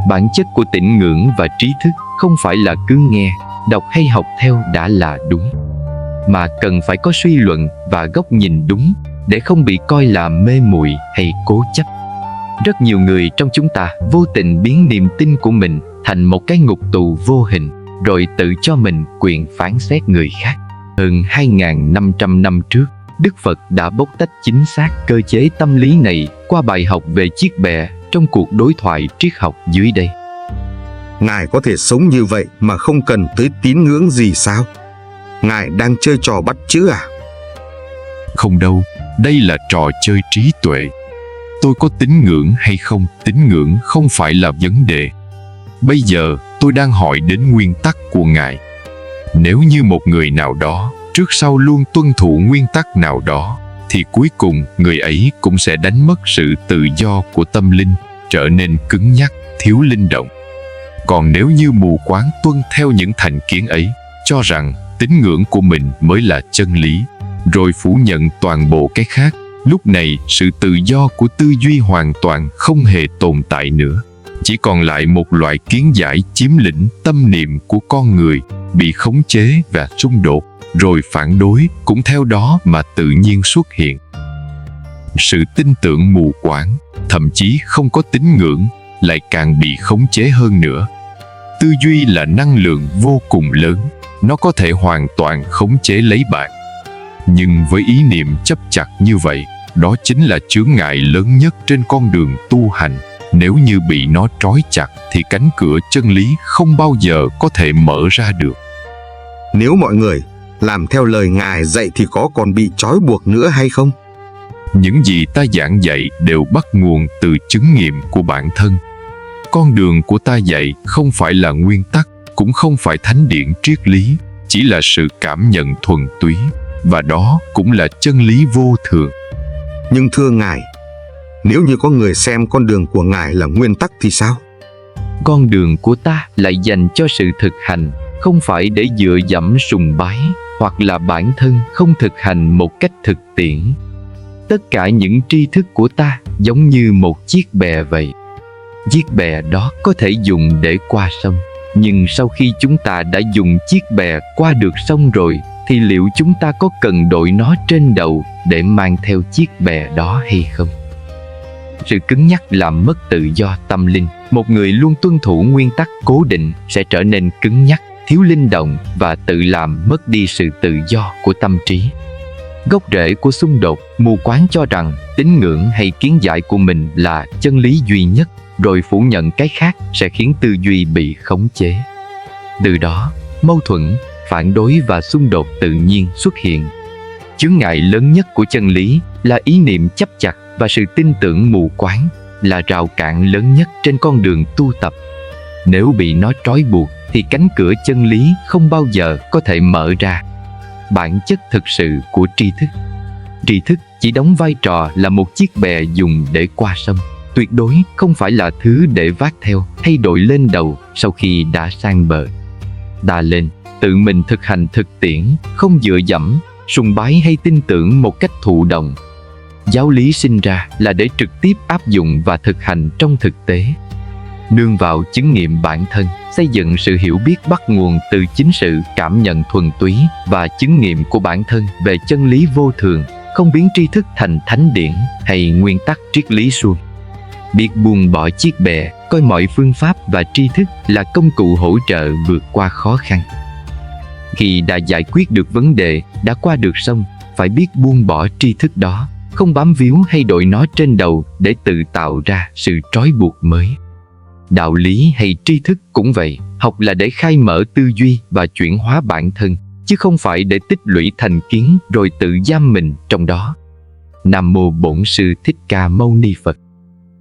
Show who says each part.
Speaker 1: Bản chất của tín ngưỡng và trí thức không phải là cứ nghe, đọc hay học theo đã là đúng, mà cần phải có suy luận và góc nhìn đúng để không bị coi là mê muội hay cố chấp. Rất nhiều người trong chúng ta vô tình biến niềm tin của mình thành một cái ngục tù vô hình, rồi tự cho mình quyền phán xét người khác. Hơn 2.500 năm trước, Đức Phật đã bóc tách chính xác cơ chế tâm lý này qua bài học về chiếc bè trong cuộc đối thoại triết học dưới đây.
Speaker 2: Ngài có thể sống như vậy mà không cần tới tín ngưỡng gì sao? Ngài đang chơi trò bắt chước à?
Speaker 3: Không đâu, đây là trò chơi trí tuệ. Tôi có tín ngưỡng hay không, tín ngưỡng không phải là vấn đề. Bây giờ tôi đang hỏi đến nguyên tắc của Ngài. Nếu như một người nào đó trước sau luôn tuân thủ nguyên tắc nào đó, thì cuối cùng người ấy cũng sẽ đánh mất sự tự do của tâm linh, trở nên cứng nhắc, thiếu linh động. Còn nếu như mù quáng tuân theo những thành kiến ấy, cho rằng tín ngưỡng của mình mới là chân lý, rồi phủ nhận toàn bộ cái khác, lúc này sự tự do của tư duy hoàn toàn không hề tồn tại nữa. Chỉ còn lại một loại kiến giải chiếm lĩnh tâm niệm của con người, bị khống chế và xung đột, rồi phản đối cũng theo đó mà tự nhiên xuất hiện. Sự tin tưởng mù quáng, thậm chí không có tín ngưỡng, lại càng bị khống chế hơn nữa. Tư duy là năng lượng vô cùng lớn, nó có thể hoàn toàn khống chế lấy bạn. Nhưng với ý niệm chấp chặt như vậy, đó chính là chướng ngại lớn nhất trên con đường tu hành. Nếu như bị nó trói chặt thì cánh cửa chân lý không bao giờ có thể mở ra được.
Speaker 2: Nếu mọi người làm theo lời Ngài dạy thì có còn bị trói buộc nữa hay không?
Speaker 3: Những gì ta giảng dạy đều bắt nguồn từ chứng nghiệm của bản thân. Con đường của ta dạy không phải là nguyên tắc, cũng không phải thánh điển triết lý, chỉ là sự cảm nhận thuần túy, và đó cũng là chân lý vô thường.
Speaker 2: Nhưng thưa Ngài, nếu như có người xem con đường của Ngài là nguyên tắc thì sao?
Speaker 1: Con đường của ta lại dành cho sự thực hành, không phải để dựa dẫm sùng bái, hoặc là bản thân không thực hành một cách thực tiễn. Tất cả những tri thức của ta giống như một chiếc bè vậy. Chiếc bè đó có thể dùng để qua sông, nhưng sau khi chúng ta đã dùng chiếc bè qua được sông rồi, thì liệu chúng ta có cần đội nó trên đầu để mang theo chiếc bè đó hay không? Sự cứng nhắc làm mất tự do tâm linh. Một người luôn tuân thủ nguyên tắc cố định sẽ trở nên cứng nhắc, thiếu linh động và tự làm mất đi sự tự do của tâm trí. Gốc rễ của xung đột, mù quáng cho rằng tín ngưỡng hay kiến giải của mình là chân lý duy nhất, rồi phủ nhận cái khác sẽ khiến tư duy bị khống chế. Từ đó, mâu thuẫn, phản đối và xung đột tự nhiên xuất hiện. Chướng ngại lớn nhất của chân lý là ý niệm chấp chặt và sự tin tưởng mù quáng, là rào cản lớn nhất trên con đường tu tập. Nếu bị nó trói buộc thì cánh cửa chân lý không bao giờ có thể mở ra. Bản chất thực sự của tri thức chỉ đóng vai trò là một chiếc bè dùng để qua sông, tuyệt đối không phải là thứ để vác theo hay đội lên đầu sau khi đã sang bờ. Ta lên tự mình thực hành thực tiễn, không dựa dẫm, sùng bái hay tin tưởng một cách thụ động. Giáo lý sinh ra là để trực tiếp áp dụng và thực hành trong thực tế. Nương vào chứng nghiệm bản thân, xây dựng sự hiểu biết bắt nguồn từ chính sự cảm nhận thuần túy và chứng nghiệm của bản thân về chân lý vô thường, không biến tri thức thành thánh điển hay nguyên tắc triết lý suông. Biết buông bỏ chiếc bè, coi mọi phương pháp và tri thức là công cụ hỗ trợ vượt qua khó khăn. Khi đã giải quyết được vấn đề, đã qua được sông, phải biết buông bỏ tri thức đó, không bám víu hay đội nó trên đầu để tự tạo ra sự trói buộc mới. Đạo lý hay tri thức cũng vậy, học là để khai mở tư duy và chuyển hóa bản thân, chứ không phải để tích lũy thành kiến rồi tự giam mình trong đó. Nam mô Bổn Sư Thích Ca Mâu Ni Phật.